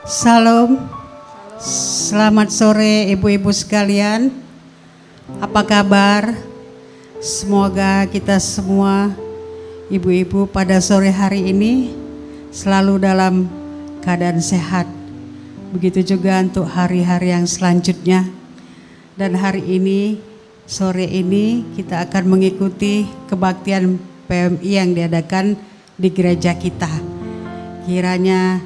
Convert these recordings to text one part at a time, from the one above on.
Salam, selamat sore ibu-ibu sekalian. Apa kabar? Semoga kita semua ibu-ibu pada sore hari ini selalu dalam keadaan sehat. Begitu juga untuk hari-hari yang selanjutnya. Dan hari ini, sore ini kita akan mengikuti kebaktian PMI yang diadakan di gereja kita. Kiranya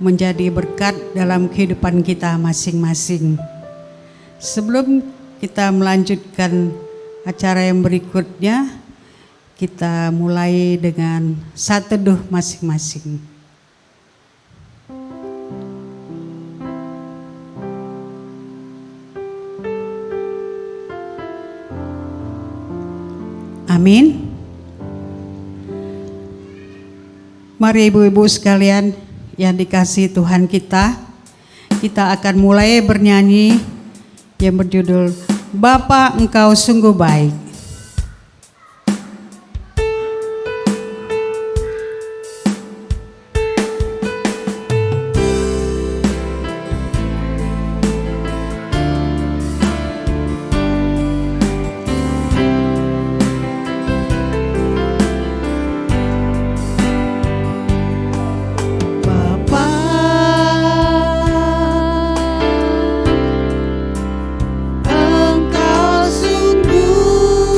menjadi berkat dalam kehidupan kita masing-masing. Sebelum kita melanjutkan acara yang berikutnya, kita mulai dengan satu teduh masing-masing. Amin. Mari ibu-ibu sekalian yang dikasihi Tuhan kita akan mulai bernyanyi yang berjudul Bapa Engkau Sungguh Baik. Engkau sungguh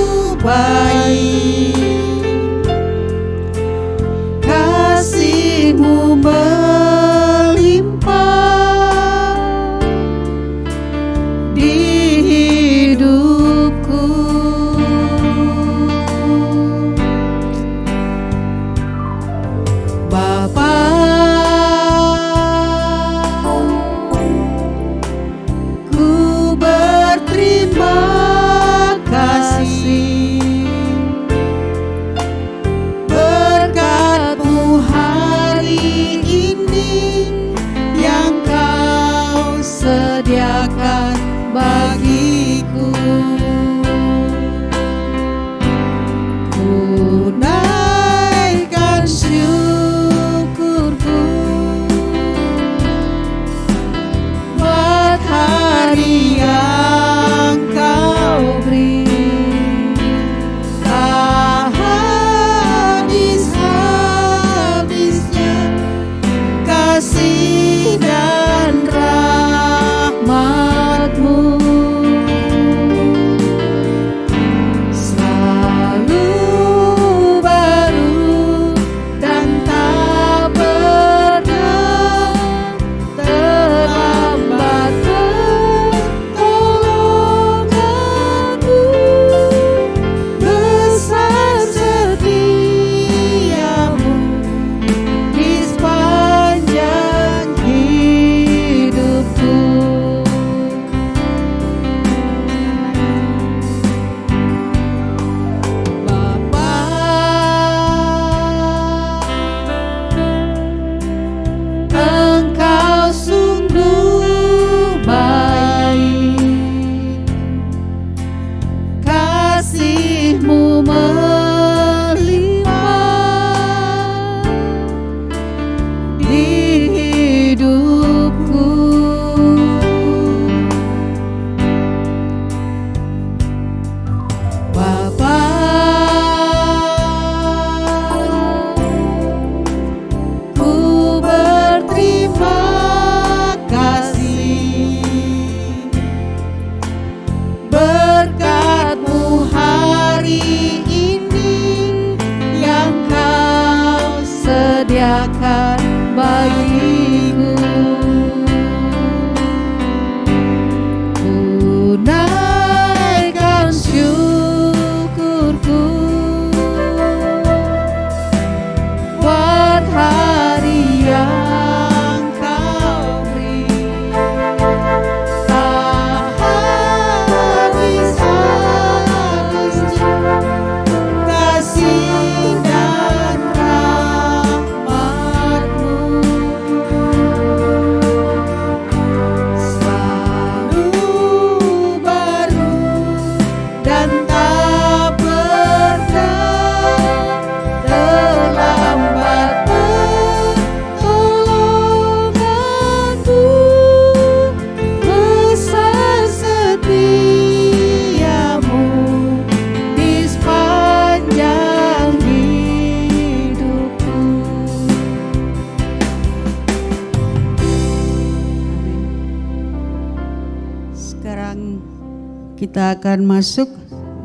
kita akan masuk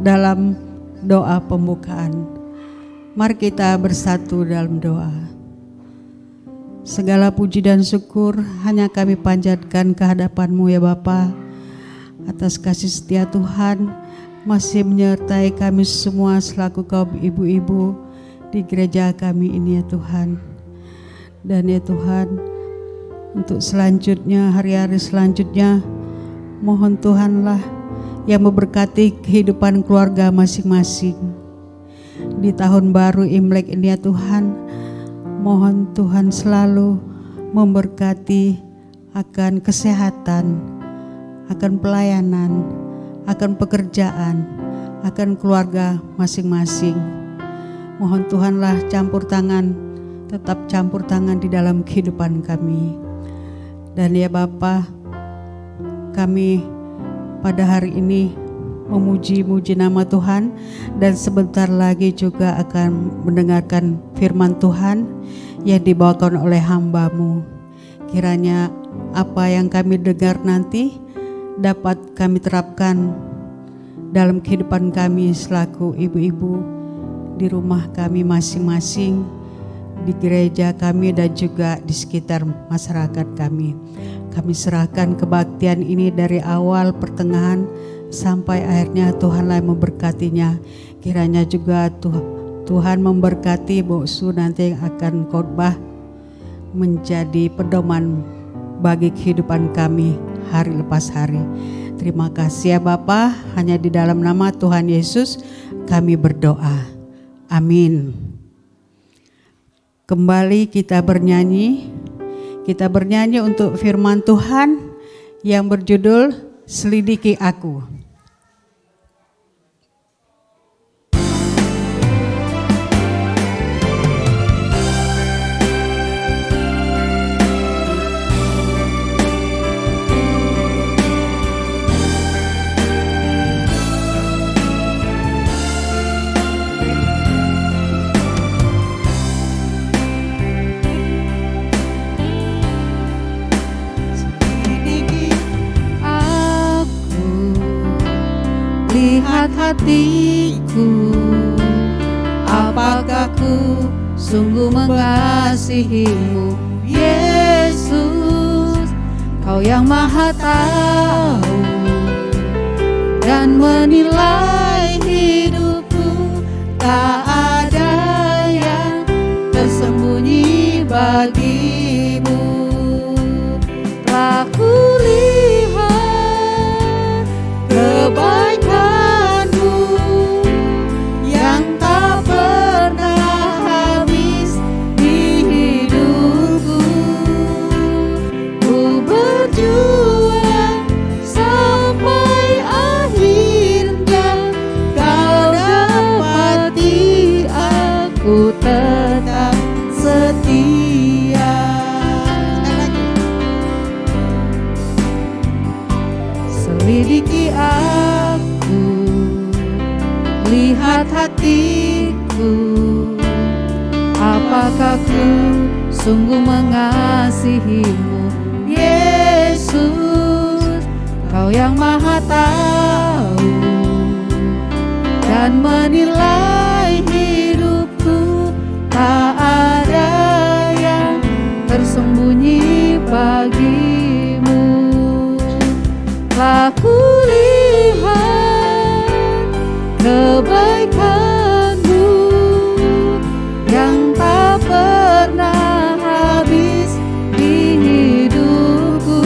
dalam doa pembukaan. Mari kita bersatu dalam doa. Segala puji dan syukur hanya kami panjatkan ke hadapan-Mu ya Bapa, atas kasih setia Tuhan masih menyertai kami semua selaku kaum ibu-ibu di gereja kami ini ya Tuhan. Dan ya Tuhan, untuk selanjutnya, hari-hari selanjutnya, mohon Tuhanlah yang memberkati kehidupan keluarga masing-masing. Di tahun baru Imlek ini ya Tuhan, mohon Tuhan selalu memberkati akan kesehatan, akan pelayanan, akan pekerjaan, akan keluarga masing-masing. Mohon Tuhanlah tetap campur tangan di dalam kehidupan kami. Dan ya Bapa, kami pada hari ini memuji-muji nama Tuhan, dan sebentar lagi juga akan mendengarkan firman Tuhan yang dibawakan oleh hamba-Mu. Kiranya apa yang kami dengar nanti dapat kami terapkan dalam kehidupan kami selaku ibu-ibu di rumah kami masing-masing, di gereja kami dan juga di sekitar masyarakat kami. Kami serahkan kebaktian ini dari awal, pertengahan, sampai akhirnya Tuhanlah yang memberkatinya. Kiranya juga Tuhan memberkati Bu Su nanti yang akan khotbah menjadi pedoman bagi kehidupan kami hari lepas hari. Terima kasih ya Bapa, hanya di dalam nama Tuhan Yesus kami berdoa. Amin. Kembali kita bernyanyi untuk firman Tuhan yang berjudul Selidiki Aku. Lihat hatiku, apakah ku sungguh mengasihimu, Yesus. Kau yang Maha tahu dan menilai hidupku, tak ada yang tersembunyi bagimu. Telah kulihat kebaikan-Mu yang tak pernah habis di hidupku. Ku berjuang sampai akhirnya, Kau dapati aku tetap setia. Selidiki aku, lihat hatiku, apakah ku sungguh mengasihimu, Yesus. Kau yang Maha tahu dan menilai hidupku, tak ada yang tersembunyi bagimu. Telah kulihat kebaikan-Mu yang tak pernah habis di hidupku.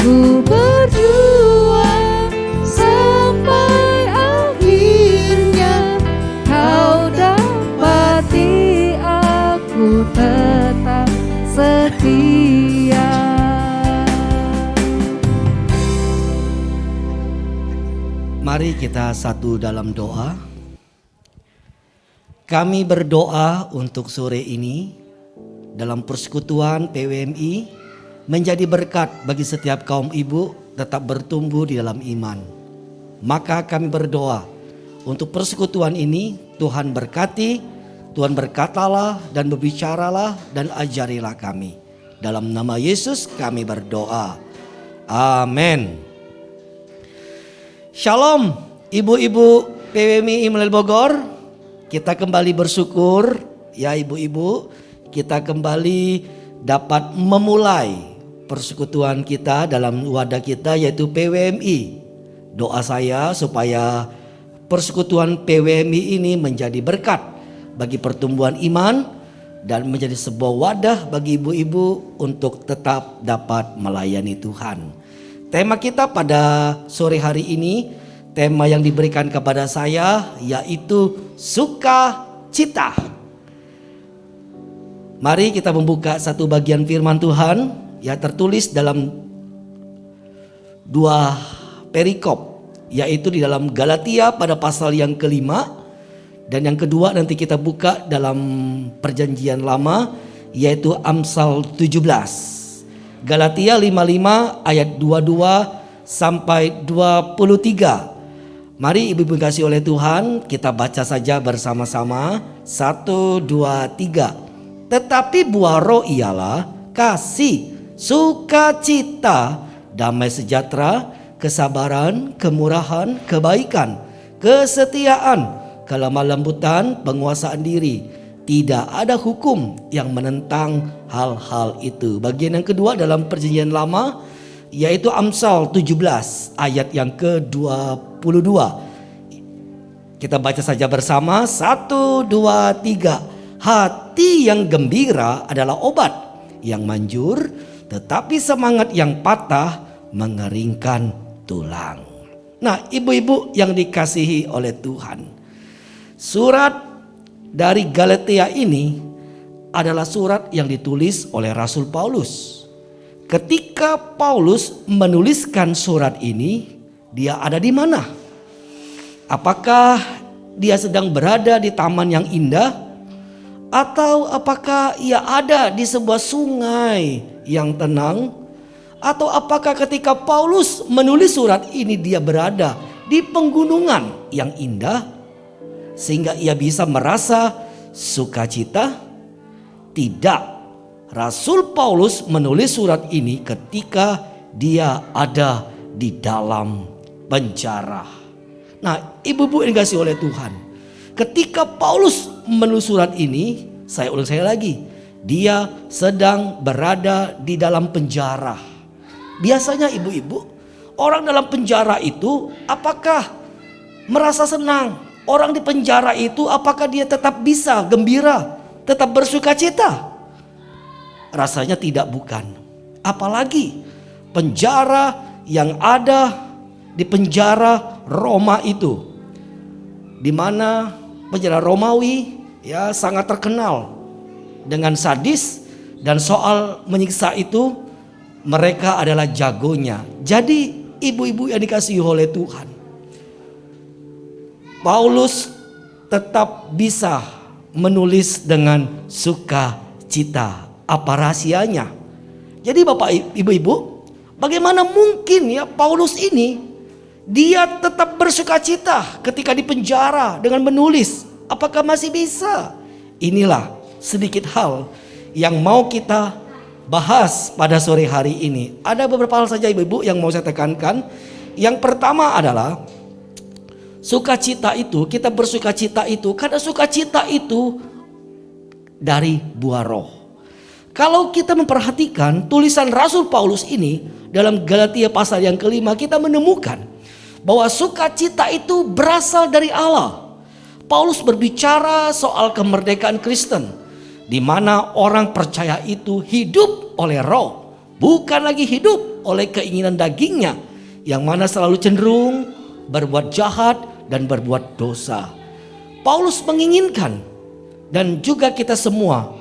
Ku berjuang sampai akhirnya, Kau dapati aku tetap setia. Mari kita satu dalam doa. Kami berdoa untuk sore ini dalam persekutuan PWMI menjadi berkat bagi setiap kaum ibu tetap bertumbuh di dalam iman. Maka kami berdoa untuk persekutuan ini, Tuhan berkati, Tuhan berkatalah dan berbicaralah dan ajarilah kami. Dalam nama Yesus kami berdoa. Amin. Shalom ibu-ibu PWMI Immanuel Bogor. Kita kembali bersyukur ya ibu-ibu, kita kembali dapat memulai persekutuan kita dalam wadah kita yaitu PWMI. Doa saya supaya persekutuan PWMI ini menjadi berkat bagi pertumbuhan iman dan menjadi sebuah wadah bagi ibu-ibu untuk tetap dapat melayani Tuhan. Tema kita pada sore hari ini, tema yang diberikan kepada saya yaitu sukacita. Mari kita membuka satu bagian firman Tuhan yang tertulis dalam dua perikop, yaitu di dalam Galatia pada pasal yang kelima, dan yang kedua nanti kita buka dalam perjanjian lama yaitu Amsal 17. Galatia 55 ayat 22 sampai 23. Mari ibu-ibu kasih oleh Tuhan, kita baca saja bersama-sama. 1, 2, 3. Tetapi buah roh ialah kasih, sukacita, damai sejahtera, kesabaran, kemurahan, kebaikan, kesetiaan, kelemah lembutan, penguasaan diri. Tidak ada hukum yang menentang hal-hal itu. Bagian yang kedua dalam perjanjian lama yaitu Amsal 17 ayat yang ke-22. Kita baca saja bersama. 1, 2, 3. Hati yang gembira adalah obat yang manjur, tetapi semangat yang patah mengeringkan tulang. Nah, ibu-ibu yang dikasihi oleh Tuhan, surat dari Galatia ini adalah surat yang ditulis oleh Rasul Paulus. Ketika Paulus menuliskan surat ini, dia ada di mana? Apakah dia sedang berada di taman yang indah? Atau apakah ia ada di sebuah sungai yang tenang? Atau apakah ketika Paulus menulis surat ini dia berada di pegunungan yang indah sehingga ia bisa merasa sukacita? Tidak. Rasul Paulus menulis surat ini ketika dia ada di dalam penjara. Nah, ibu-ibu yang dikasihi oleh Tuhan, ketika Paulus menulis surat ini, saya ulang sekali lagi, dia sedang berada di dalam penjara. Biasanya ibu-ibu, orang dalam penjara itu apakah merasa senang? Orang di penjara itu apakah dia tetap bisa gembira, tetap bersukacita? Rasanya tidak, bukan. Apalagi penjara yang ada di penjara Roma itu, di mana penjara Romawi ya sangat terkenal dengan sadis, dan soal menyiksa itu mereka adalah jagonya. Jadi ibu-ibu yang dikasihi oleh Tuhan, Paulus tetap bisa menulis dengan sukacita. Apa rahasianya? Jadi Bapak Ibu-ibu, bagaimana mungkin ya Paulus ini dia tetap bersukacita ketika di penjara dengan menulis? Apakah masih bisa? Inilah sedikit hal yang mau kita bahas pada sore hari ini. Ada beberapa hal saja ibu-ibu yang mau saya tekankan. Yang pertama adalah sukacita itu, kita bersukacita itu karena sukacita itu dari buah roh. Kalau kita memperhatikan tulisan Rasul Paulus ini dalam Galatia pasal yang kelima, kita menemukan bahwa sukacita itu berasal dari Allah. Paulus berbicara soal kemerdekaan Kristen, di mana orang percaya itu hidup oleh roh, bukan lagi hidup oleh keinginan dagingnya, yang mana selalu cenderung berbuat jahat dan berbuat dosa. Paulus menginginkan, dan juga kita semua,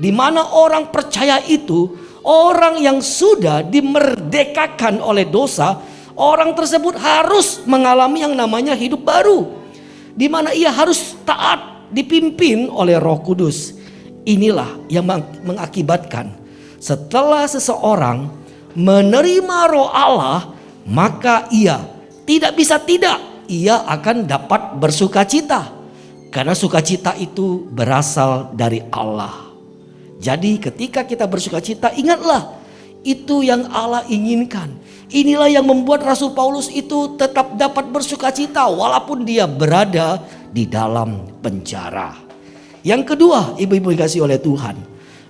di mana orang percaya itu orang yang sudah dimerdekakan oleh dosa, orang tersebut harus mengalami yang namanya hidup baru, di mana ia harus taat dipimpin oleh Roh Kudus. Inilah yang mengakibatkan setelah seseorang menerima Roh Allah, maka ia tidak bisa tidak, ia akan dapat bersukacita, karena sukacita itu berasal dari Allah. Jadi ketika kita bersukacita, ingatlah Itu yang Allah inginkan. Inilah yang membuat Rasul Paulus itu tetap dapat bersukacita walaupun dia berada di dalam penjara. Yang kedua, ibu-ibu dikasih oleh Tuhan,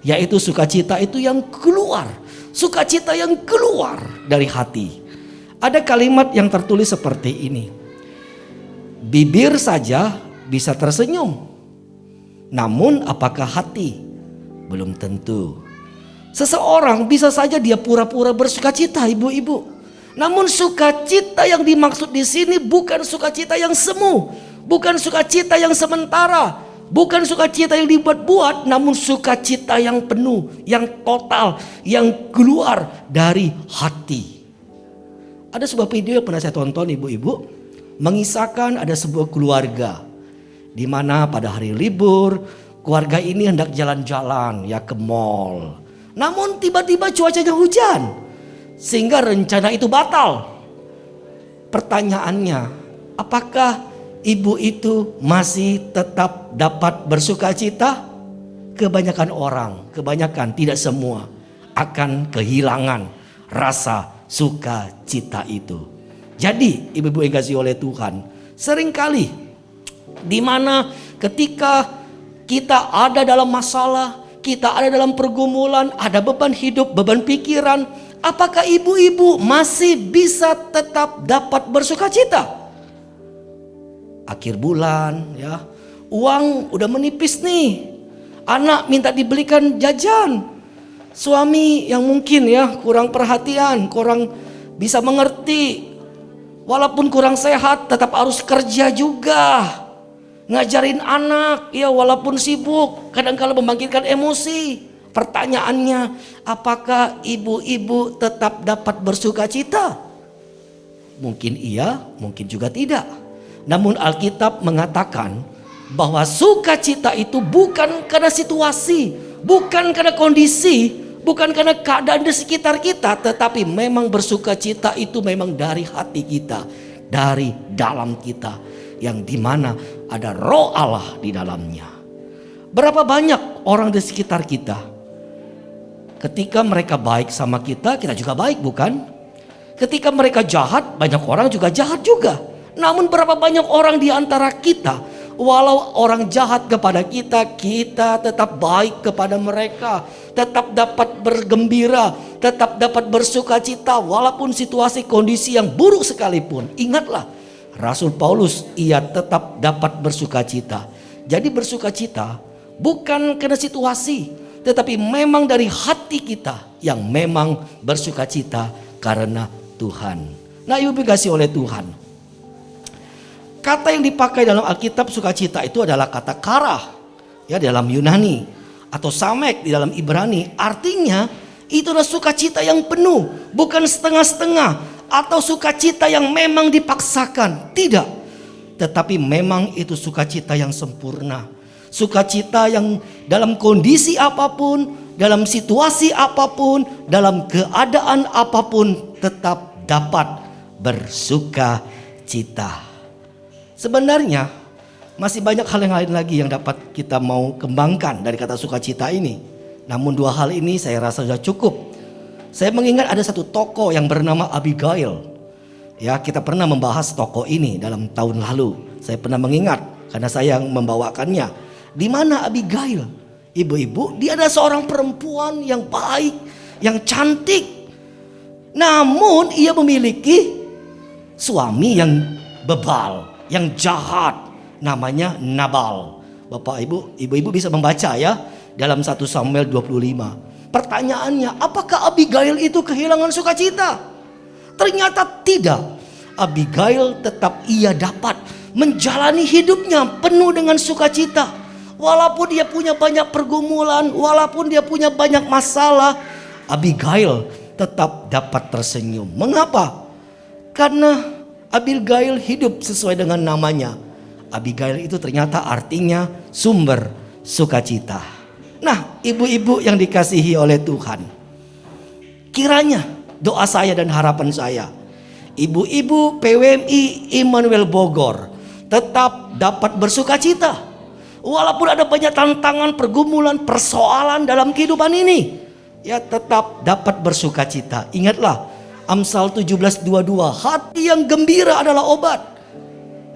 yaitu sukacita itu yang keluar. Sukacita yang keluar dari hati. Ada kalimat yang tertulis seperti ini. Bibir saja bisa tersenyum, namun apakah hati? Belum tentu. Seseorang bisa saja dia pura-pura bersukacita, ibu-ibu. Namun sukacita yang dimaksud di sini bukan sukacita yang semu, bukan sukacita yang sementara, bukan sukacita yang dibuat-buat, namun sukacita yang penuh, yang total, yang keluar dari hati. Ada sebuah video yang pernah saya tonton, ibu-ibu, mengisahkan ada sebuah keluarga di mana pada hari libur keluarga ini hendak jalan-jalan ya ke mall. Namun tiba-tiba cuacanya hujan sehingga rencana itu batal. Pertanyaannya, apakah ibu itu masih tetap dapat bersukacita? Kebanyakan, tidak semua akan kehilangan rasa sukacita itu. Jadi ibu-ibu yang dikasihi oleh Tuhan, seringkali di mana ketika kita ada dalam masalah, kita ada dalam pergumulan, ada beban hidup, beban pikiran, apakah ibu-ibu masih bisa tetap dapat bersukacita? Akhir bulan ya, uang udah menipis nih. Anak minta dibelikan jajan. Suami yang mungkin ya kurang perhatian, kurang bisa mengerti. Walaupun kurang sehat tetap harus kerja juga. Ngajarin anak ya walaupun sibuk, kadang-kala membangkitkan emosi. Pertanyaannya, apakah ibu-ibu tetap dapat bersukacita? Mungkin iya, mungkin juga tidak. Namun Alkitab mengatakan bahwa sukacita itu bukan karena situasi, bukan karena kondisi, bukan karena keadaan di sekitar kita, tetapi memang bersukacita itu memang dari hati kita, dari dalam kita, yang dimana ada roh Allah di dalamnya. Berapa banyak orang di sekitar kita, ketika mereka baik sama kita, kita juga baik, bukan? Ketika mereka jahat, banyak orang juga jahat juga. Namun berapa banyak orang di antara kita, walau orang jahat kepada kita, kita tetap baik kepada mereka, tetap dapat bergembira, tetap dapat bersukacita walaupun situasi kondisi yang buruk sekalipun. Ingatlah, Rasul Paulus ia tetap dapat bersukacita. Jadi bersukacita bukan karena situasi, tetapi memang dari hati kita yang memang bersukacita karena Tuhan. Nah, ibu dikasihi oleh Tuhan, kata yang dipakai dalam Alkitab sukacita itu adalah kata kara ya dalam Yunani, atau samek di dalam Ibrani. Artinya itu adalah sukacita yang penuh, bukan setengah-setengah atau sukacita yang memang dipaksakan. Tidak, tetapi memang itu sukacita yang sempurna. Sukacita yang dalam kondisi apapun, dalam situasi apapun, dalam keadaan apapun tetap dapat bersukacita. Sebenarnya masih banyak hal yang lain lagi yang dapat kita mau kembangkan dari kata sukacita ini. Namun dua hal ini saya rasa sudah cukup. Saya mengingat ada satu tokoh yang bernama Abigail. Ya, kita pernah membahas tokoh ini dalam tahun lalu. Saya pernah mengingat karena saya yang membawakannya. Di mana Abigail? Ibu-ibu, dia adalah seorang perempuan yang baik, yang cantik. Namun ia memiliki suami yang bebal, yang jahat, namanya Nabal. Bapak Ibu, ibu-ibu bisa membaca ya dalam 1 Samuel 25. Pertanyaannya, apakah Abigail itu kehilangan sukacita? Ternyata tidak. Abigail tetap ia dapat menjalani hidupnya penuh dengan sukacita. Walaupun dia punya banyak pergumulan, walaupun dia punya banyak masalah, Abigail tetap dapat tersenyum. Mengapa? Karena Abigail hidup sesuai dengan namanya. Abigail itu ternyata artinya sumber sukacita. Nah, ibu-ibu yang dikasihi oleh Tuhan, kiranya doa saya dan harapan saya, ibu-ibu PWMI Immanuel Bogor tetap dapat bersukacita. Walaupun ada banyak tantangan, pergumulan, persoalan dalam kehidupan ini, ya tetap dapat bersukacita. Ingatlah Amsal 17:22, hati yang gembira adalah obat.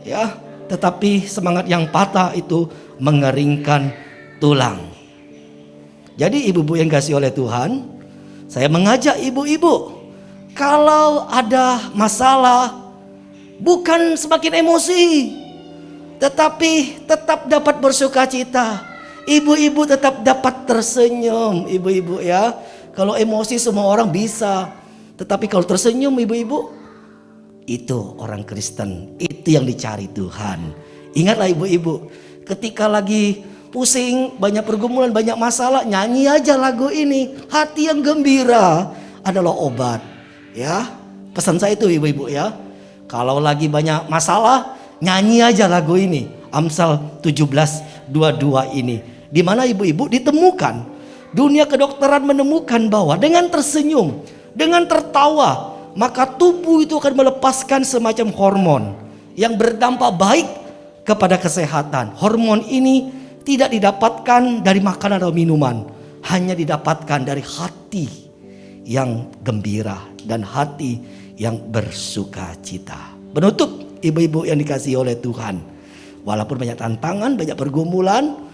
Ya, tetapi semangat yang patah itu mengeringkan tulang. Jadi ibu-ibu yang kasih oleh Tuhan, saya mengajak ibu-ibu, kalau ada masalah, bukan semakin emosi, tetapi tetap dapat bersukacita. Ibu-ibu tetap dapat tersenyum, ibu-ibu ya. Kalau emosi semua orang bisa, tetapi kalau tersenyum ibu-ibu, itu orang Kristen, itu yang dicari Tuhan. Ingatlah ibu-ibu, ketika lagi pusing, banyak pergumulan, banyak masalah, nyanyi aja lagu ini. Hati yang gembira adalah obat. Ya, pesan saya itu ibu-ibu ya. Kalau lagi banyak masalah, nyanyi aja lagu ini. Amsal 17:22 ini. Di mana ibu-ibu ditemukan, dunia kedokteran menemukan bahwa dengan tersenyum, dengan tertawa, maka tubuh itu akan melepaskan semacam hormon yang berdampak baik kepada kesehatan. Hormon ini tidak didapatkan dari makanan atau minuman, hanya didapatkan dari hati yang gembira dan hati yang bersukacita. Penutup ibu-ibu yang dikasihi oleh Tuhan, walaupun banyak tantangan, banyak pergumulan,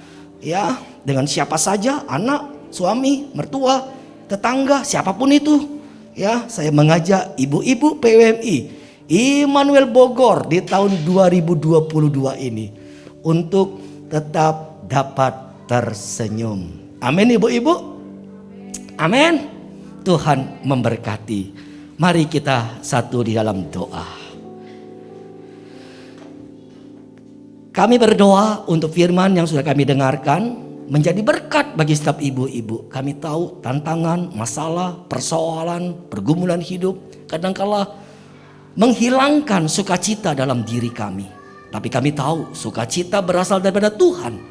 ya, dengan siapa saja, anak, suami, mertua, tetangga, siapapun itu, ya, saya mengajak ibu-ibu PWMI Immanuel Bogor di tahun 2022 ini untuk tetap dapat tersenyum. Amin ibu-ibu. Amin. Tuhan memberkati. Mari kita satu di dalam doa. Kami berdoa untuk firman yang sudah kami dengarkan menjadi berkat bagi setiap ibu-ibu. Kami tahu tantangan, masalah, persoalan, pergumulan hidup kadangkala menghilangkan sukacita dalam diri kami. Tapi kami tahu sukacita berasal daripada Tuhan.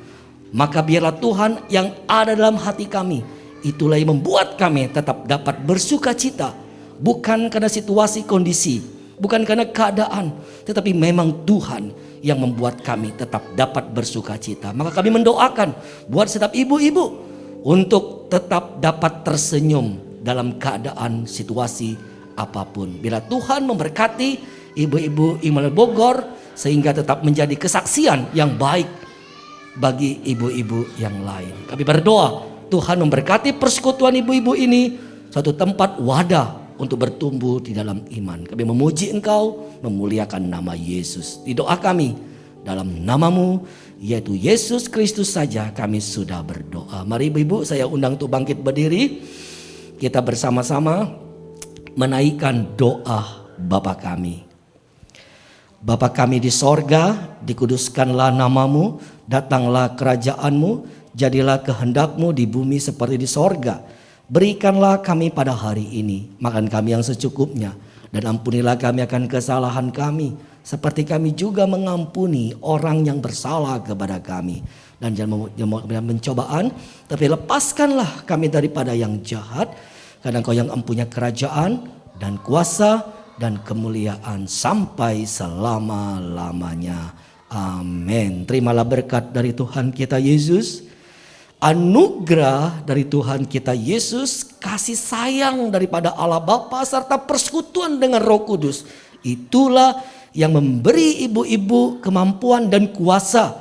Maka biarlah Tuhan yang ada dalam hati kami, itulah yang membuat kami tetap dapat bersukacita. Bukan karena situasi kondisi, bukan karena keadaan, tetapi memang Tuhan yang membuat kami tetap dapat bersukacita. Maka kami mendoakan buat setiap ibu-ibu untuk tetap dapat tersenyum dalam keadaan situasi apapun. Bila Tuhan memberkati ibu-ibu Immanuel Bogor sehingga tetap menjadi kesaksian yang baik bagi ibu-ibu yang lain. Kami berdoa Tuhan memberkati persekutuan ibu-ibu ini suatu tempat wadah untuk bertumbuh di dalam iman. Kami memuji Engkau, memuliakan nama Yesus. Di doa kami dalam namamu, yaitu Yesus Kristus saja kami sudah berdoa. Mari ibu-ibu saya undang untuk bangkit berdiri. Kita bersama-sama menaikkan doa Bapa kami. Bapa kami di sorga, dikuduskanlah namamu, datanglah kerajaanmu, jadilah kehendakmu di bumi seperti di sorga. Berikanlah kami pada hari ini makan kami yang secukupnya, dan ampunilah kami akan kesalahan kami, seperti kami juga mengampuni orang yang bersalah kepada kami. Dan jangan membawa pencobaan, tapi lepaskanlah kami daripada yang jahat, karena Engkau yang empunya kerajaan dan kuasa dan kemuliaan sampai selama-lamanya. Amin. Terimalah berkat dari Tuhan kita Yesus, anugerah dari Tuhan kita Yesus, kasih sayang daripada Allah Bapa serta persekutuan dengan Roh Kudus. Itulah yang memberi ibu-ibu kemampuan dan kuasa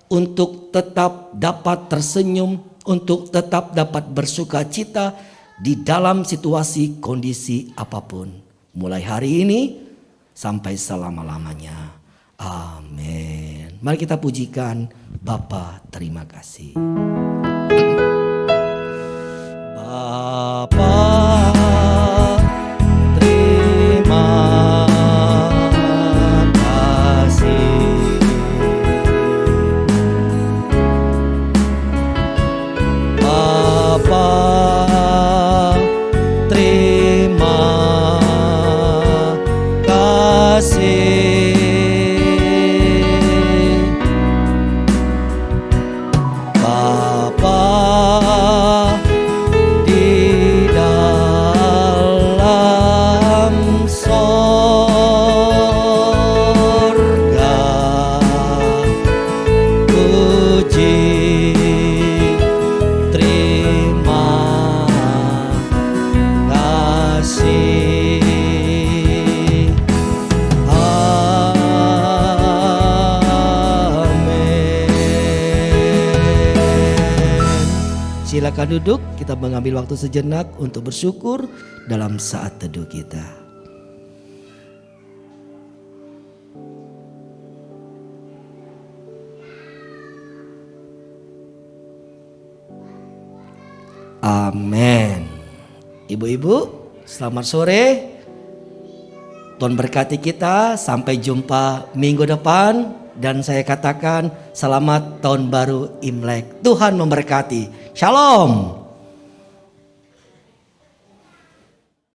untuk tetap dapat tersenyum, untuk tetap dapat bersukacita di dalam situasi kondisi apapun. Mulai hari ini sampai selama-lamanya. Amin. Mari kita pujikan Bapa, terima kasih. Bapa, terima kasih. Bapa, terima kasih. Bapa, silakan duduk. Kita mengambil waktu sejenak untuk bersyukur dalam saat teduh kita. Amin. Ibu-ibu, selamat sore. Tuhan berkati kita, sampai jumpa minggu depan. Dan saya katakan selamat tahun baru Imlek. Tuhan memberkati. Shalom.